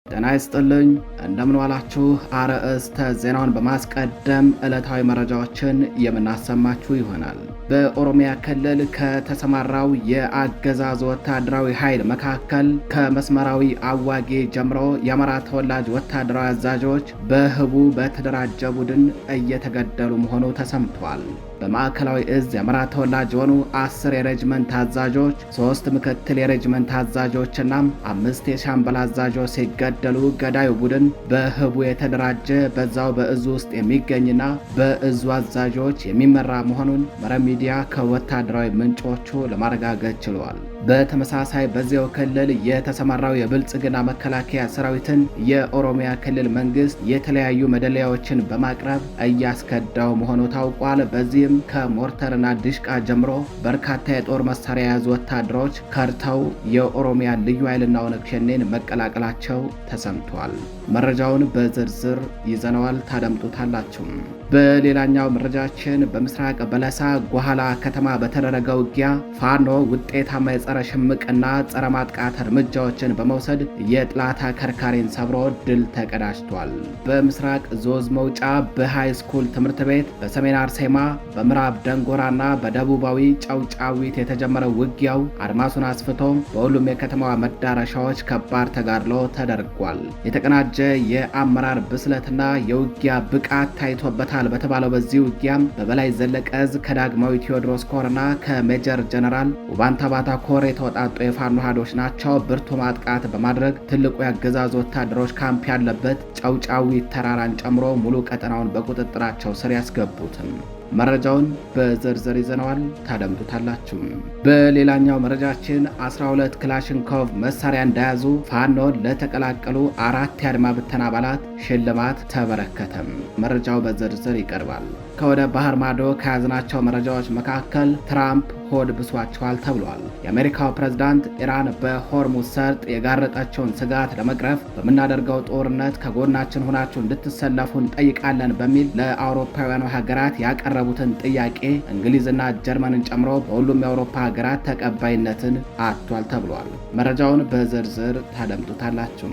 ጤና ይስጥልኝ እንደምን ዋላችሁ። አርዕስተ ዜናውን በማስቀደም ዕለታዊ መረጃዎችን የምናሰማችሁ ይሆናል። በኦሮሚያ ክልል ከተሰማራው የአገዛዝ ወታደራዊ ኃይል መካከል ከመስመራዊ አዋጊ ጀምሮ የአማራ ተወላጅ ወታደራዊ አዛዦች በህቡ በተደራጀ ቡድን እየተገደሉ መሆኑ ተሰምቷል። በማዕከላዊ እዝ የአማራ ተወላጅ የሆኑ 10 የሬጅመንት አዛዦች፣ 3 ምክትል የሬጅመንት አዛዦችና 5 የሻምበል አዛዦች ሲገደሉ ገዳዩ ቡድን በህቡ የተደራጀ በዛው በእዙ ውስጥ የሚገኝና በእዙ አዛዦች የሚመራ መሆኑን መረብ ሚዲያ ከወታደራዊ ምንጮቹ ለማረጋገጥ ችሏል። በተመሳሳይ በዚያው ክልል የተሰማራው የብልጽግና መከላከያ ሰራዊትን የኦሮሚያ ክልል መንግስት የተለያዩ መደለያዎችን በማቅረብ እያስከዳው መሆኑ ታውቋል። በዚህም ከሞርተርና ድሽቃ ጀምሮ በርካታ የጦር መሳሪያ የያዙ ወታደሮች ከርተው የኦሮሚያ ልዩ ኃይልና ኦነግ ሸኔን መቀላቀላቸው ተሰምቷል። መረጃውን በዝርዝር ይዘነዋል፣ ታደምጡታላችሁ። በሌላኛው መረጃችን በምስራቅ በለሳ ጓኋላ ከተማ በተደረገ ውጊያ ፋኖ ውጤታማ የጸረ ሽምቅና ጸረ ማጥቃት እርምጃዎችን በመውሰድ የጥላት አከርካሪን ሰብሮ ድል ተቀዳጅቷል። በምስራቅ ዞዝ መውጫ በሃይ ስኩል ትምህርት ቤት፣ በሰሜን አርሴማ፣ በምዕራብ ደንጎራና በደቡባዊ ጨውጫዊት የተጀመረው ውጊያው አድማሱን አስፍቶ በሁሉም የከተማዋ መዳረሻዎች ከባድ ተጋድሎ ተደርጓል። የተቀናጀ የአመራር ብስለትና የውጊያ ብቃት ታይቶበታል በተባለው በዚህ ውጊያም በበላይ ዘለቀ እዝ ከዳግማዊ ቴዎድሮስ ኮርና ከሜጀር ጀነራል ውባንታ ባታ ኮር የተወጣጡ የፋኖ ኃይሎች ናቸው ብርቱ ማጥቃት በማድረግ ትልቁ የአገዛዙ ወታደሮች ካምፕ ያለበት ጨውጫዊት ተራራን ጨምሮ ሙሉ ቀጠናውን በቁጥጥራቸው ስር ያስገቡትም። መረጃውን በዝርዝር ይዘነዋል፣ ታደምጡታላችሁ። በሌላኛው መረጃችን 12 ክላሽንኮቭ መሳሪያ እንደያዙ ፋኖ ለተቀላቀሉ 4 የአድማ ብተና አባላት ሽልማት ተበረከተም። መረጃው በዝርዝር ይቀርባል። ከወደ ባህር ማዶ ከያዝናቸው መረጃዎች መካከል ትራምፕ ሆድ ብሷቸዋል ተብሏል። የአሜሪካው ፕሬዝዳንት ኢራን በሆርሙዝ ሰርጥ የጋረጠችውን ስጋት ለመቅረፍ በምናደርገው ጦርነት ከጎናችን ሆናችሁ እንድትሰለፉ እንጠይቃለን በሚል ለአውሮፓውያኑ ሀገራት ያቀረቡትን ጥያቄ እንግሊዝና ጀርመንን ጨምሮ በሁሉም የአውሮፓ ሀገራት ተቀባይነትን አጥቷል ተብሏል። መረጃውን በዝርዝር ታደምጡታላችሁ።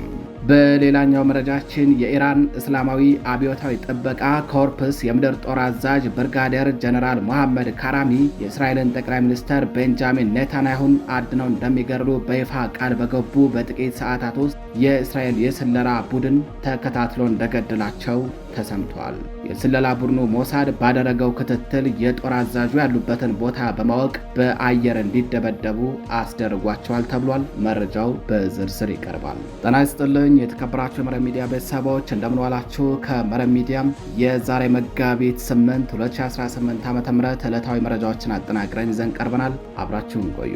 በሌላኛው መረጃችን የኢራን እስላማዊ አብዮታዊ ጥበቃ ኮርፕስ የምድር ጦር አዛዥ ብርጋዴር ጀነራል መሐመድ ካራሚ የእስራኤልን ጠቅላይ ሚኒስተር ቤንጃሚን ኔታንያሁን አድነው እንደሚገድሉ በይፋ ቃል በገቡ በጥቂት ሰዓታት ውስጥ የእስራኤል የስለላ ቡድን ተከታትሎ እንደገደላቸው ተሰምቷል። የስለላ ቡድኑ ሞሳድ ባደረገው ክትትል የጦር አዛዡ ያሉበትን ቦታ በማወቅ በአየር እንዲደበደቡ አስደርጓቸዋል ተብሏል። መረጃው በዝርዝር ይቀርባል። ጤና ይስጥልኝ የተከበራችሁ የመረብ ሚዲያ ቤተሰቦች እንደምን ዋላችሁ። ከመረብ ሚዲያም የዛሬ መጋቢት 8 2018 ዓ.ም ዕለታዊ መረጃዎችን አጠናቅረን ይዘን ቀርበናል። አብራችሁን ቆዩ።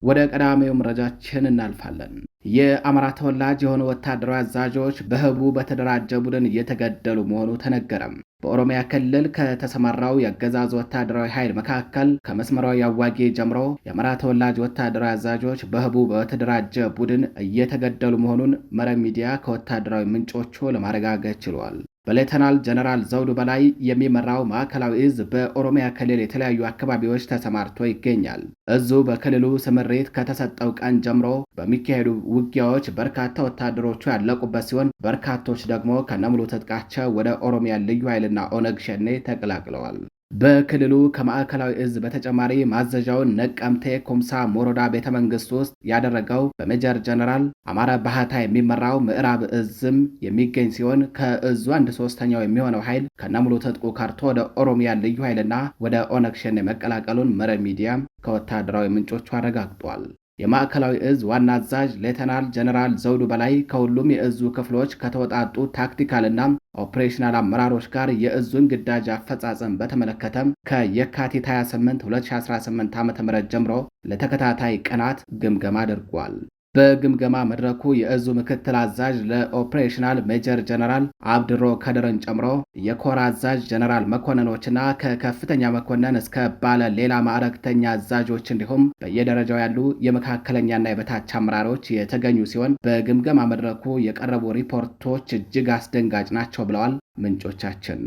ወደ ቀዳሚው መረጃችን እናልፋለን። የአማራ ተወላጅ የሆኑ ወታደራዊ አዛዦች በህቡ በተደራጀ ቡድን እየተገደሉ መሆኑ ተነገረም። በኦሮሚያ ክልል ከተሰማራው የአገዛዙ ወታደራዊ ኃይል መካከል ከመስመራዊ አዋጊ ጀምሮ የአማራ ተወላጅ ወታደራዊ አዛዦች በህቡ በተደራጀ ቡድን እየተገደሉ መሆኑን መረብ ሚዲያ ከወታደራዊ ምንጮቹ ለማረጋገጥ ችሏል። በሌተናል ጀነራል ዘውዱ በላይ የሚመራው ማዕከላዊ እዝ በኦሮሚያ ክልል የተለያዩ አካባቢዎች ተሰማርቶ ይገኛል። እዙ በክልሉ ስምሪት ከተሰጠው ቀን ጀምሮ በሚካሄዱ ውጊያዎች በርካታ ወታደሮቹ ያለቁበት ሲሆን በርካቶች ደግሞ ከነሙሉ ትጥቃቸው ወደ ኦሮሚያ ልዩ ኃይልና ኦነግ ሸኔ ተቀላቅለዋል። በክልሉ ከማዕከላዊ እዝ በተጨማሪ ማዘዣውን ነቀምቴ ኩምሳ ሞሮዳ ቤተ መንግስት ውስጥ ያደረገው በሜጀር ጀነራል አማረ ባህታ የሚመራው ምዕራብ እዝም የሚገኝ ሲሆን ከእዙ 1/3 የሚሆነው ኃይል ከነሙሉ ትጥቁ ከርቶ ወደ ኦሮሚያ ልዩ ኃይልና ወደ ኦነግ ሸኔ መቀላቀሉን መረብ ሚዲያ ከወታደራዊ ምንጮቹ አረጋግጧል። የማዕከላዊ እዝ ዋና አዛዥ ሌተናል ጀነራል ዘውዱ በላይ ከሁሉም የእዙ ክፍሎች ከተወጣጡ ታክቲካልና ኦፕሬሽናል አመራሮች ጋር የእዙን ግዳጅ አፈጻጸም በተመለከተም ከየካቲት 28 2018 ዓ.ም ጀምሮ ለተከታታይ ቀናት ግምገማ አድርጓል። በግምገማ መድረኩ የእዙ ምክትል አዛዥ ለኦፕሬሽናል ሜጀር ጀነራል አብድሮ ከድርን ጨምሮ የኮር አዛዥ ጀነራል መኮንኖችና ከከፍተኛ መኮንን እስከ ባለ ሌላ ማዕረግተኛ አዛዦች እንዲሁም በየደረጃው ያሉ የመካከለኛና የበታች አመራሮች የተገኙ ሲሆን በግምገማ መድረኩ የቀረቡ ሪፖርቶች እጅግ አስደንጋጭ ናቸው ብለዋል ምንጮቻችን።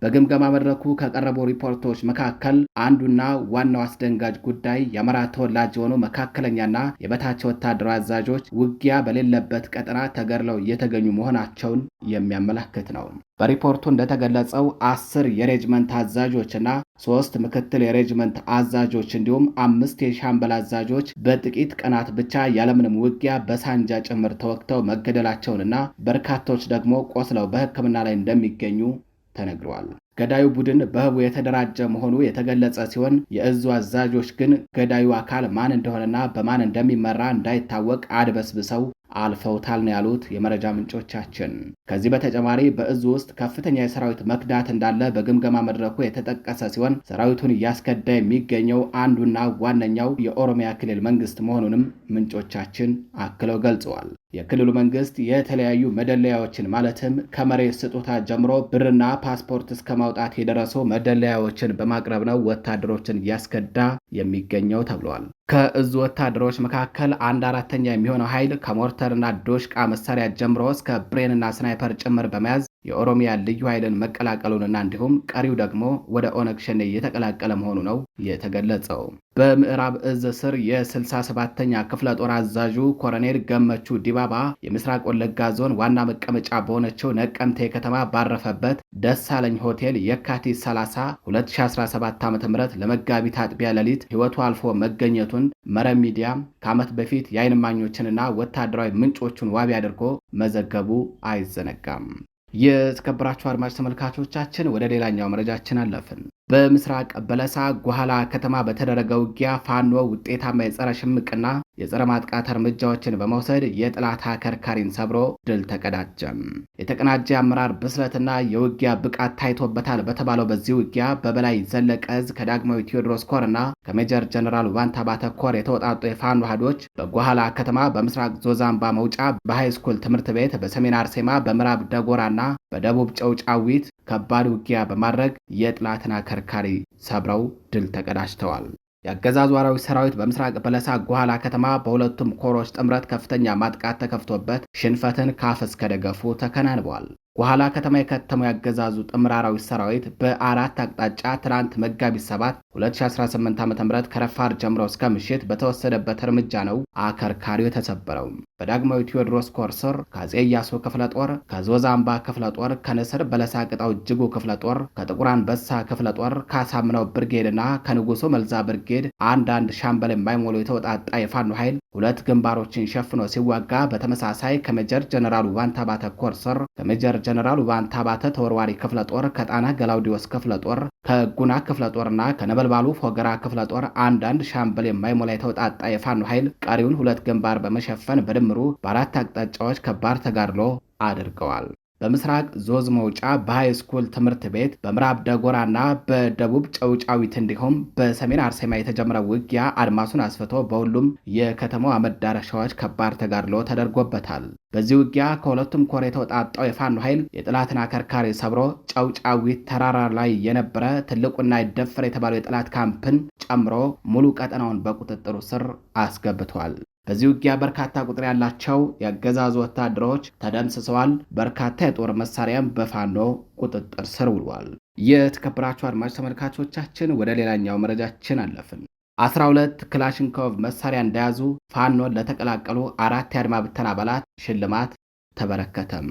በግምገማ መድረኩ ከቀረቡ ሪፖርቶች መካከል አንዱና ዋናው አስደንጋጭ ጉዳይ የአማራ ተወላጅ የሆኑ መካከለኛና የበታች ወታደራዊ አዛዦች ውጊያ በሌለበት ቀጠና ተገድለው እየተገኙ መሆናቸውን የሚያመለክት ነው። በሪፖርቱ እንደተገለጸው 10 የሬጅመንት አዛዦችና 3 ምክትል የሬጅመንት አዛዦች እንዲሁም 5 የሻምበል አዛዦች በጥቂት ቀናት ብቻ ያለምንም ውጊያ በሳንጃ ጭምር ተወግተው መገደላቸውንና በርካቶች ደግሞ ቆስለው በሕክምና ላይ እንደሚገኙ ተነግሯል። ገዳዩ ቡድን በህቡ የተደራጀ መሆኑ የተገለጸ ሲሆን የእዙ አዛዦች ግን ገዳዩ አካል ማን እንደሆነና በማን እንደሚመራ እንዳይታወቅ አድበስብሰው አልፈውታል ነው ያሉት የመረጃ ምንጮቻችን። ከዚህ በተጨማሪ በእዙ ውስጥ ከፍተኛ የሰራዊት መክዳት እንዳለ በግምገማ መድረኩ የተጠቀሰ ሲሆን ሰራዊቱን እያስከዳ የሚገኘው አንዱና ዋነኛው የኦሮሚያ ክልል መንግስት መሆኑንም ምንጮቻችን አክለው ገልጸዋል። የክልሉ መንግስት የተለያዩ መደለያዎችን ማለትም ከመሬት ስጦታ ጀምሮ ብርና ፓስፖርት እስከ ማውጣት የደረሱ መደለያዎችን በማቅረብ ነው ወታደሮችን እያስከዳ የሚገኘው ተብሏል። ከእዙ ወታደሮች መካከል 1/4 የሚሆነው ኃይል ከሞርተርና ዶሽቃ መሳሪያ ጀምሮ እስከ ብሬንና ስናይፐር ጭምር በመያዝ የኦሮሚያ ልዩ ኃይልን መቀላቀሉንና እንዲሁም ቀሪው ደግሞ ወደ ኦነግ ሸኔ እየተቀላቀለ መሆኑ ነው የተገለጸው። በምዕራብ እዝ ስር የ67ኛ ክፍለ ጦር አዛዡ ኮሎኔል ገመቹ ዲባባ የምስራቅ ወለጋ ዞን ዋና መቀመጫ በሆነችው ነቀምቴ ከተማ ባረፈበት ደሳለኝ ሆቴል የካቲት 30 2017 ዓ.ም ለመጋቢት አጥቢያ ሌሊት ሕይወቱ አልፎ መገኘቱን መረብ ሚዲያ ከዓመት በፊት የዓይን እማኞችንና ወታደራዊ ምንጮቹን ዋቢ አድርጎ መዘገቡ አይዘነጋም። የተከበራችሁ አድማጭ ተመልካቾቻችን ወደ ሌላኛው መረጃችን አለፍን። በምስራቅ በለሳ ጓላ ከተማ በተደረገ ውጊያ ፋኖ ውጤታማ የጸረ ሽምቅና የጸረ ማጥቃት እርምጃዎችን በመውሰድ የጠላት አከርካሪን ሰብሮ ድል ተቀዳጀም። የተቀናጀ አመራር ብስለትና የውጊያ ብቃት ታይቶበታል በተባለው በዚህ ውጊያ በበላይ ዘለቀ እዝ ከዳግማዊ ቴዎድሮስ ኮርና ከሜጀር ጀነራል ዋንታ ባተ ኮር የተወጣጡ የፋኖ ኃይሎች በጓላ ከተማ በምስራቅ ዞዛምባ መውጫ በሃይስኩል ትምህርት ቤት በሰሜን አርሴማ በምዕራብ ደጎራና በደቡብ ጨውጫዊት ከባድ ውጊያ በማድረግ የጠላትን አከርካሪ ሰብረው ድል ተቀዳጅተዋል። የአገዛዙ አራዊት ሰራዊት በምስራቅ በለሳ ጓላ ከተማ በሁለቱም ኮሮች ጥምረት ከፍተኛ ማጥቃት ተከፍቶበት ሽንፈትን ካፍ እስከ ደገፉ ተከናንበዋል። ጓላ ከተማ የከተመው ያገዛዙ ጥምር አራዊት ሰራዊት በአራት አቅጣጫ ትናንት መጋቢት 7 2018 ዓ.ም ከረፋር ጀምሮ እስከ ምሽት በተወሰደበት እርምጃ ነው አከርካሪው የተሰበረው። በዳግማዊ ቴዎድሮስ ኮር ስር ከአፄ ኢያሱ ክፍለ ጦር፣ ከዞዛምባ ክፍለ ጦር፣ ከንስር በለሳ ቅጣው እጅጉ ክፍለ ጦር፣ ከጥቁር አንበሳ ክፍለ ጦር፣ ከአሳምነው ብርጌድና ከንጉሱ መልዛ ብርጌድ አንዳንድ ሻምበል የማይሞሉ የተወጣጣ የፋኖ ኃይል ሁለት ግንባሮችን ሸፍኖ ሲዋጋ፣ በተመሳሳይ ከሜጀር ጀነራል ዋንታ ባተ ኮር ስር ከሜጀር ጀነራል ዋንታ ባተ ተወርዋሪ ክፍለ ጦር፣ ከጣና ገላውዲዮስ ክፍለ ጦር፣ ከጉና ክፍለ ጦርና ከነበልባሉ ፎገራ ክፍለ ጦር አንዳንድ ሻምበል የማይሞላ የተወጣጣ የፋኖ ኃይል ቀሪውን ሁለት ግንባር በመሸፈን በድምሩ በአራት አቅጣጫዎች ከባድ ተጋድሎ አድርገዋል። በምስራቅ ዞዝ መውጫ በሃይስኩል ትምህርት ቤት፣ በምዕራብ ደጎራና በደቡብ ጨውጫዊት እንዲሁም በሰሜን አርሴማ የተጀመረው ውጊያ አድማሱን አስፍቶ በሁሉም የከተማዋ መዳረሻዎች ከባድ ተጋድሎ ተደርጎበታል። በዚህ ውጊያ ከሁለቱም ኮር የተወጣጣው የፋኖ ኃይል የጠላትን አከርካሪ ሰብሮ ጨውጫዊት ተራራ ላይ የነበረ ትልቁና ይደፈር የተባለው የጠላት ካምፕን ጨምሮ ሙሉ ቀጠናውን በቁጥጥሩ ስር አስገብቷል። በዚህ ውጊያ በርካታ ቁጥር ያላቸው የአገዛዙ ወታደሮች ተደምስሰዋል። በርካታ የጦር መሳሪያም በፋኖ ቁጥጥር ስር ውሏል። የተከበራችሁ አድማጭ ተመልካቾቻችን ወደ ሌላኛው መረጃችን አለፍን። 12 ክላሽንኮቭ መሳሪያ እንደያዙ ፋኖን ለተቀላቀሉ 4 የአድማ ብተና አባላት ሽልማት ተበረከተም።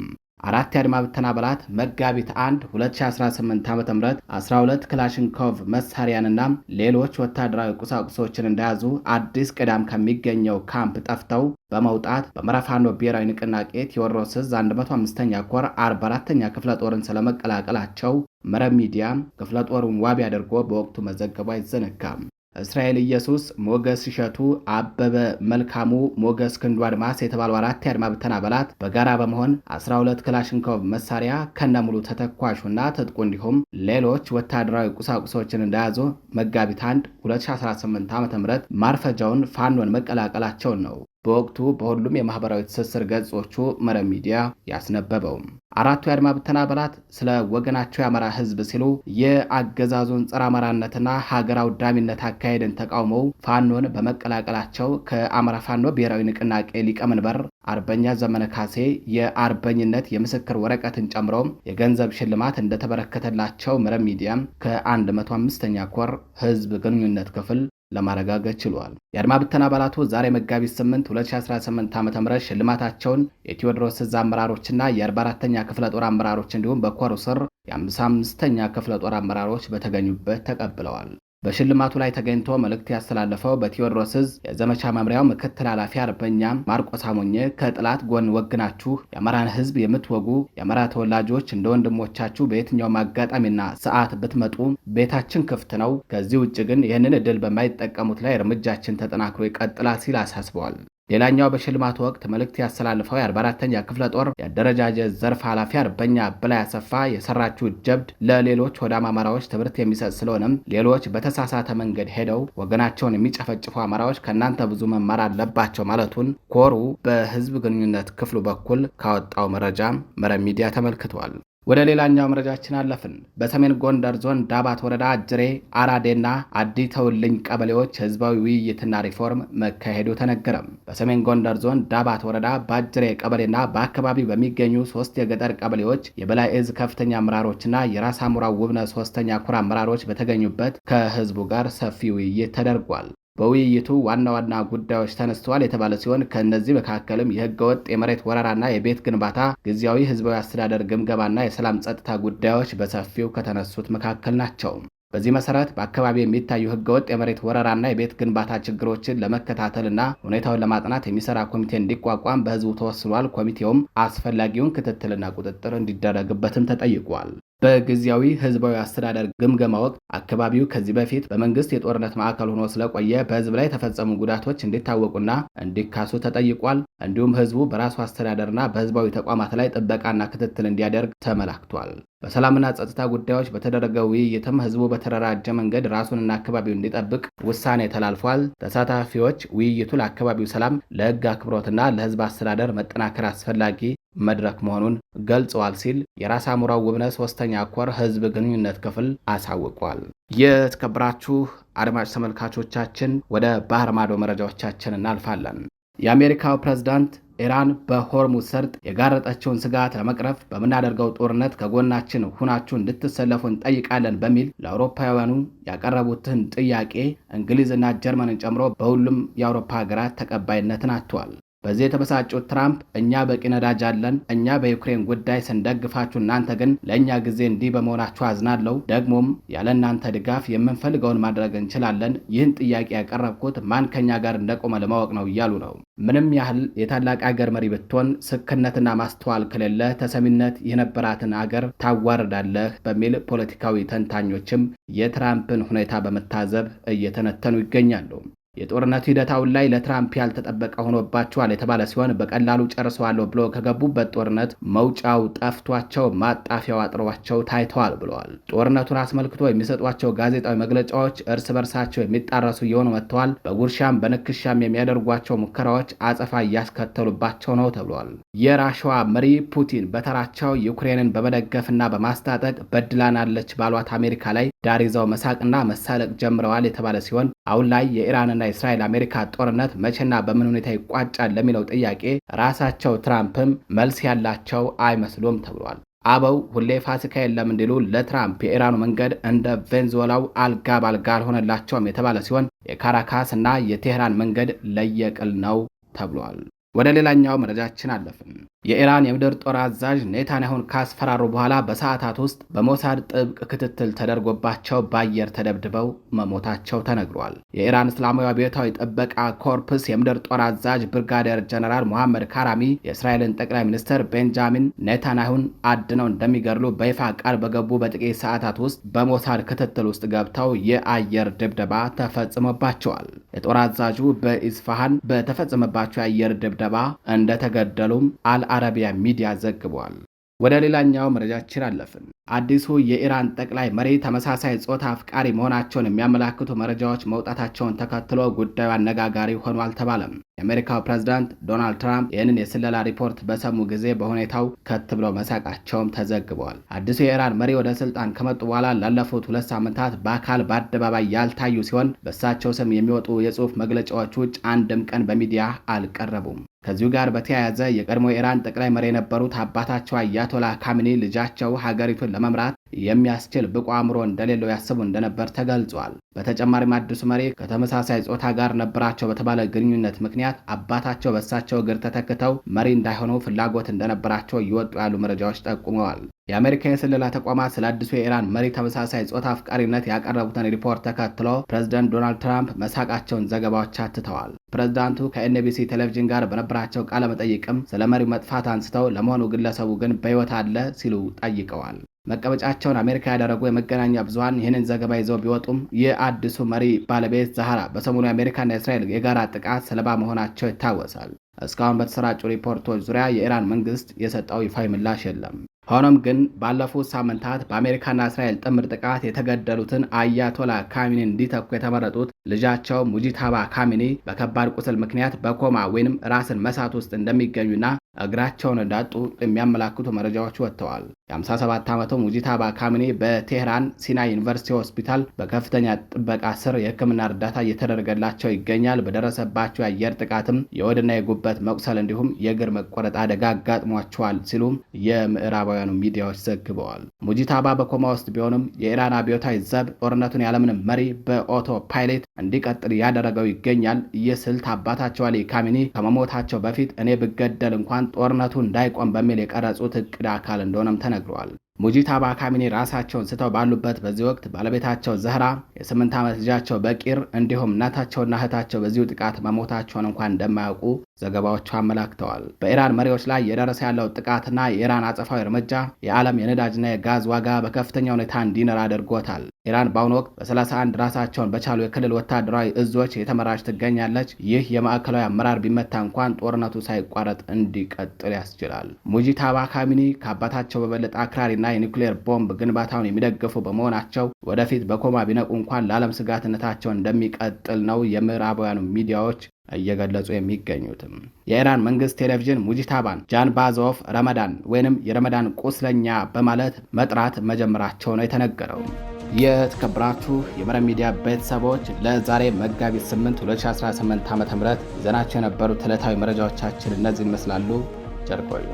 4 የአድማ ብተና አባላት መጋቢት 1 2018 ዓ.ም 12 ክላሽንኮቭ መሳሪያንና ሌሎች ወታደራዊ ቁሳቁሶችን እንደያዙ አዲስ ቅዳም ከሚገኘው ካምፕ ጠፍተው በመውጣት በአማራ ፋኖ ብሔራዊ ንቅናቄ ቴዎድሮስ ዕዝ 105ኛ ኮር 44ኛ ክፍለ ጦርን ስለመቀላቀላቸው መረብ ሚዲያ ክፍለ ጦሩን ዋቢ አድርጎ በወቅቱ መዘገቡ አይዘነጋም። እስራኤል ኢየሱስ፣ ሞገስ እሸቱ፣ አበበ መልካሙ፣ ሞገስ ክንዱ አድማስ የተባሉ 4 የአድማ ብተና አባላት በጋራ በመሆን 12 ክላሽንኮቭ መሳሪያ ከነሙሉ ተተኳሹና ትጥቁ እንዲሁም ሌሎች ወታደራዊ ቁሳቁሶችን እንደያዙ መጋቢት 1 2018 ዓ.ም ማርፈጃውን ፋኖን መቀላቀላቸውን ነው በወቅቱ በሁሉም የማህበራዊ ትስስር ገጾቹ መረብ ሚዲያ ያስነበበው። 4ቱ የአድማ ብተና አባላት ስለ ወገናቸው የአማራ ሕዝብ ሲሉ የአገዛዙን ጸረ አማራነትና ሀገር አውዳሚነት አካሄድን ተቃውመው ፋኖን በመቀላቀላቸው ከአማራ ፋኖ ብሔራዊ ንቅናቄ ሊቀመንበር አርበኛ ዘመነ ካሴ የአርበኝነት የምስክር ወረቀትን ጨምሮ የገንዘብ ሽልማት እንደተበረከተላቸው መረብ ሚዲያም ከ105ኛ ኮር ህዝብ ግንኙነት ክፍል ለማረጋገጥ ችሏል። የአድማ ብተና አባላቱ ዛሬ መጋቢት 8 2018 ዓ.ም ሽልማታቸውን የቴዎድሮስ ዕዝ አመራሮችና የ44ኛ ክፍለ ጦር አመራሮች እንዲሁም በኮሩ ስር የ55ኛ ክፍለ ጦር አመራሮች በተገኙበት ተቀብለዋል። በሽልማቱ ላይ ተገኝቶ መልእክት ያስተላለፈው በቴዎድሮስ ዕዝ የዘመቻ መምሪያው ምክትል ኃላፊ አርበኛ ማርቆስ አሞኘ ከጥላት ጎን ወግናችሁ የአማራን ሕዝብ የምትወጉ የአማራ ተወላጆች እንደ ወንድሞቻችሁ በየትኛውም አጋጣሚና ሰዓት ብትመጡ ቤታችን ክፍት ነው። ከዚህ ውጭ ግን ይህንን ዕድል በማይጠቀሙት ላይ እርምጃችን ተጠናክሮ ይቀጥላል ሲል አሳስበዋል። ሌላኛው በሽልማቱ ወቅት መልእክት ያስተላልፈው የ44ኛ ክፍለ ጦር የአደረጃጀት ዘርፍ ኃላፊ አርበኛ በላይ አሰፋ የሰራችው ጀብድ ለሌሎች ወዳም አማራዎች ትምህርት የሚሰጥ ስለሆነም ሌሎች በተሳሳተ መንገድ ሄደው ወገናቸውን የሚጨፈጭፉ አማራዎች ከእናንተ ብዙ መማር አለባቸው ማለቱን ኮሩ በህዝብ ግንኙነት ክፍሉ በኩል ካወጣው መረጃ መረብ ሚዲያ ተመልክቷል። ወደ ሌላኛው መረጃችን አለፍን። በሰሜን ጎንደር ዞን ዳባት ወረዳ አጅሬ፣ አራዴና አዲ ተውልኝ ቀበሌዎች ህዝባዊ ውይይትና ሪፎርም መካሄዱ ተነገረም። በሰሜን ጎንደር ዞን ዳባት ወረዳ በአጅሬ ቀበሌና በአካባቢው በሚገኙ 3 የገጠር ቀበሌዎች የበላይ ዕዝ ከፍተኛ አመራሮችና የራስ አሞራ ውብነ 3ኛ ኩር አመራሮች በተገኙበት ከህዝቡ ጋር ሰፊ ውይይት ተደርጓል። በውይይቱ ዋና ዋና ጉዳዮች ተነስተዋል የተባለ ሲሆን ከእነዚህ መካከልም የህገወጥ የመሬት ወረራና የቤት ግንባታ፣ ጊዜያዊ ህዝባዊ አስተዳደር ግምገማና የሰላም ጸጥታ ጉዳዮች በሰፊው ከተነሱት መካከል ናቸው። በዚህ መሰረት በአካባቢ የሚታዩ ህገወጥ የመሬት ወረራና የቤት ግንባታ ችግሮችን ለመከታተልና ሁኔታውን ለማጥናት የሚሰራ ኮሚቴ እንዲቋቋም በህዝቡ ተወስኗል። ኮሚቴውም አስፈላጊውን ክትትልና ቁጥጥር እንዲደረግበትም ተጠይቋል። በጊዜያዊ ህዝባዊ አስተዳደር ግምገማ ወቅት አካባቢው ከዚህ በፊት በመንግስት የጦርነት ማዕከል ሆኖ ስለቆየ በህዝብ ላይ የተፈጸሙ ጉዳቶች እንዲታወቁና እንዲካሱ ተጠይቋል። እንዲሁም ህዝቡ በራሱ አስተዳደርና በህዝባዊ ተቋማት ላይ ጥበቃና ክትትል እንዲያደርግ ተመላክቷል። በሰላምና ጸጥታ ጉዳዮች በተደረገው ውይይትም ህዝቡ በተደራጀ መንገድ ራሱንና አካባቢውን እንዲጠብቅ ውሳኔ ተላልፏል። ተሳታፊዎች ውይይቱ ለአካባቢው ሰላም፣ ለህግ አክብሮትና ለህዝብ አስተዳደር መጠናከር አስፈላጊ መድረክ መሆኑን ገልጸዋል ሲል የራስ አሞራው ውብነ 3ኛ ኮር ህዝብ ግንኙነት ክፍል አሳውቋል። የተከበራችሁ አድማጭ ተመልካቾቻችን ወደ ባህር ማዶ መረጃዎቻችን እናልፋለን። የአሜሪካው ፕሬዝዳንት ኢራን በሆርሙዝ ሰርጥ የጋረጠችውን ስጋት ለመቅረፍ በምናደርገው ጦርነት ከጎናችን ሁናችሁ እንድትሰለፉ እንጠይቃለን በሚል ለአውሮፓውያኑ ያቀረቡትን ጥያቄ እንግሊዝና ጀርመንን ጨምሮ በሁሉም የአውሮፓ ሀገራት ተቀባይነትን አጥቷል። በዚህ የተበሳጩት ትራምፕ እኛ በቂ ነዳጅ አለን፣ እኛ በዩክሬን ጉዳይ ስንደግፋችሁ፣ እናንተ ግን ለእኛ ጊዜ እንዲህ በመሆናችሁ አዝናለሁ። ደግሞም ያለ እናንተ ድጋፍ የምንፈልገውን ማድረግ እንችላለን። ይህን ጥያቄ ያቀረብኩት ማን ከኛ ጋር እንደቆመ ለማወቅ ነው እያሉ ነው። ምንም ያህል የታላቅ አገር መሪ ብትሆን ስክነትና ማስተዋል ከሌለ ተሰሚነት የነበራትን አገር ታዋርዳለህ በሚል ፖለቲካዊ ተንታኞችም የትራምፕን ሁኔታ በመታዘብ እየተነተኑ ይገኛሉ። የጦርነቱ ሂደት አሁን ላይ ለትራምፕ ያልተጠበቀ ሆኖባቸዋል የተባለ ሲሆን በቀላሉ ጨርሰዋለሁ ብሎ ከገቡበት ጦርነት መውጫው ጠፍቷቸው ማጣፊያው አጥሯቸው ታይተዋል ብለዋል። ጦርነቱን አስመልክቶ የሚሰጧቸው ጋዜጣዊ መግለጫዎች እርስ በርሳቸው የሚጣረሱ እየሆኑ መጥተዋል። በጉርሻም በንክሻም የሚያደርጓቸው ሙከራዎች አጸፋ እያስከተሉባቸው ነው ተብሏል። የራሽዋ መሪ ፑቲን በተራቸው ዩክሬንን በመደገፍና በማስታጠቅ በድላናለች ባሏት አሜሪካ ላይ ዳር ይዘው መሳቅና መሳለቅ ጀምረዋል የተባለ ሲሆን አሁን ላይ የኢራንና የእስራኤል አሜሪካ ጦርነት መቼና በምን ሁኔታ ይቋጫል ለሚለው ጥያቄ ራሳቸው ትራምፕም መልስ ያላቸው አይመስሉም ተብሏል። አበው ሁሌ ፋሲካ የለም እንዲሉ ለትራምፕ የኢራኑ መንገድ እንደ ቬንዙዌላው አልጋ ባልጋ አልሆነላቸውም የተባለ ሲሆን የካራካስ እና የቴህራን መንገድ ለየቅል ነው ተብሏል። ወደ ሌላኛው መረጃችን አለፍን። የኢራን የምድር ጦር አዛዥ ኔታንያሁን ካስፈራሩ በኋላ በሰዓታት ውስጥ በሞሳድ ጥብቅ ክትትል ተደርጎባቸው በአየር ተደብድበው መሞታቸው ተነግሯል። የኢራን እስላማዊ አብዮታዊ ጥበቃ ኮርፕስ የምድር ጦር አዛዥ ብርጋዴር ጀነራል መሐመድ ካራሚ የእስራኤልን ጠቅላይ ሚኒስትር ቤንጃሚን ኔታንያሁን አድነው እንደሚገድሉ በይፋ ቃል በገቡ በጥቂት ሰዓታት ውስጥ በሞሳድ ክትትል ውስጥ ገብተው የአየር ድብደባ ተፈጽሞባቸዋል። የጦር አዛዡ በኢስፋሃን በተፈጸመባቸው የአየር ድብደባ እንደተገደሉም አረቢያ ሚዲያ ዘግቧል። ወደ ሌላኛው መረጃችን አለፍን። አዲሱ የኢራን ጠቅላይ መሪ ተመሳሳይ ጾታ አፍቃሪ መሆናቸውን የሚያመላክቱ መረጃዎች መውጣታቸውን ተከትሎ ጉዳዩ አነጋጋሪ ሆኖ አልተባለም። የአሜሪካው ፕሬዝዳንት ዶናልድ ትራምፕ ይህንን የስለላ ሪፖርት በሰሙ ጊዜ በሁኔታው ከት ብለው መሳቃቸውም ተዘግበዋል። አዲሱ የኢራን መሪ ወደ ስልጣን ከመጡ በኋላ ላለፉት 2 ሳምንታት በአካል በአደባባይ ያልታዩ ሲሆን በእሳቸው ስም የሚወጡ የጽሑፍ መግለጫዎች ውጭ አንድም ቀን በሚዲያ አልቀረቡም። ከዚሁ ጋር በተያያዘ የቀድሞ ኢራን ጠቅላይ መሪ የነበሩት አባታቸው አያቶላ ካሚኒ ልጃቸው ሀገሪቱን ለመምራት የሚያስችል ብቁ አእምሮ እንደሌለው ያስቡ እንደነበር ተገልጿል። በተጨማሪም አዲሱ መሪ ከተመሳሳይ ጾታ ጋር ነበራቸው በተባለ ግንኙነት ምክንያት አባታቸው በእሳቸው እግር ተተክተው መሪ እንዳይሆኑ ፍላጎት እንደነበራቸው እየወጡ ያሉ መረጃዎች ጠቁመዋል። የአሜሪካ የስለላ ተቋማት ስለ አዲሱ የኢራን መሪ ተመሳሳይ ጾታ አፍቃሪነት ያቀረቡትን ሪፖርት ተከትሎ ፕሬዝዳንት ዶናልድ ትራምፕ መሳቃቸውን ዘገባዎች አትተዋል። ፕሬዝዳንቱ ከኤንቢሲ ቴሌቪዥን ጋር በነበራቸው ቃለ መጠይቅም ስለ መሪው መጥፋት አንስተው ለመሆኑ ግለሰቡ ግን በሕይወት አለ ሲሉ ጠይቀዋል። መቀመጫቸውን አሜሪካ ያደረጉ የመገናኛ ብዙሃን ይህንን ዘገባ ይዘው ቢወጡም የአዲሱ መሪ ባለቤት ዛህራ በሰሞኑ የአሜሪካና የእስራኤል የጋራ ጥቃት ሰለባ መሆናቸው ይታወሳል። እስካሁን በተሰራጩ ሪፖርቶች ዙሪያ የኢራን መንግስት የሰጠው ይፋዊ ምላሽ የለም። ሆኖም ግን ባለፉት ሳምንታት በአሜሪካና እስራኤል ጥምር ጥቃት የተገደሉትን አያቶላ ካሚኒ እንዲተኩ የተመረጡት ልጃቸው ሙጂታባ ካሚኒ በከባድ ቁስል ምክንያት በኮማ ወይንም ራስን መሳት ውስጥ እንደሚገኙና እግራቸውን እንዳጡ የሚያመላክቱ መረጃዎች ወጥተዋል። የ57 ዓመቱ ሙጂታባ ካሚኒ በቴህራን ሲናይ ዩኒቨርሲቲ ሆስፒታል በከፍተኛ ጥበቃ ስር የሕክምና እርዳታ እየተደረገላቸው ይገኛል። በደረሰባቸው የአየር ጥቃትም የሆድና የጉበት መቁሰል እንዲሁም የእግር መቆረጥ አደጋ አጋጥሟቸዋል ሲሉም የምዕራባውያኑ ሚዲያዎች ዘግበዋል። ሙጂታባ በኮማ ውስጥ ቢሆንም የኢራን አብዮታዊ ዘብ ጦርነቱን ያለምንም መሪ በኦቶ ፓይሌት እንዲቀጥል ያደረገው ይገኛል። ይህ ስልት አባታቸው አሊ ካሚኒ ከመሞታቸው በፊት እኔ ብገደል እንኳን ጦርነቱ እንዳይቆም በሚል የቀረጹት እቅድ አካል እንደሆነም ተነግሯል። ሙጂታባ ካሚኒ ራሳቸውን ስተው ባሉበት በዚህ ወቅት ባለቤታቸው ዘህራ፣ የ8 ዓመት ልጃቸው በቂር እንዲሁም እናታቸውና እህታቸው በዚሁ ጥቃት መሞታቸውን እንኳን እንደማያውቁ ዘገባዎቹ አመላክተዋል። በኢራን መሪዎች ላይ የደረሰ ያለው ጥቃትና የኢራን አጸፋዊ እርምጃ የዓለም የነዳጅና የጋዝ ዋጋ በከፍተኛ ሁኔታ እንዲነር አድርጎታል። ኢራን በአሁኑ ወቅት በ31 ራሳቸውን በቻሉ የክልል ወታደራዊ እዞች የተመራች ትገኛለች። ይህ የማዕከላዊ አመራር ቢመታ እንኳን ጦርነቱ ሳይቋረጥ እንዲቀጥል ያስችላል። ሙጂታባ ካሚኒ ከአባታቸው በበለጠ አክራሪና የኒውክሌር ቦምብ ግንባታውን የሚደግፉ በመሆናቸው ወደፊት በኮማ ቢነቁ እንኳን ለዓለም ስጋትነታቸው እንደሚቀጥል ነው የምዕራባውያኑ ሚዲያዎች እየገለጹ የሚገኙትም። የኢራን መንግስት ቴሌቪዥን ሙጂታባን ጃንባዞፍ ረመዳን ወይንም የረመዳን ቁስለኛ በማለት መጥራት መጀመራቸው ነው የተነገረው። የተከበራችሁ የመረብ ሚዲያ ቤተሰቦች ለዛሬ መጋቢት 8 2018 ዓ.ም ይዘናቸው የነበሩት ዕለታዊ መረጃዎቻችን እነዚህ ይመስላሉ። ቸር ቆዩ።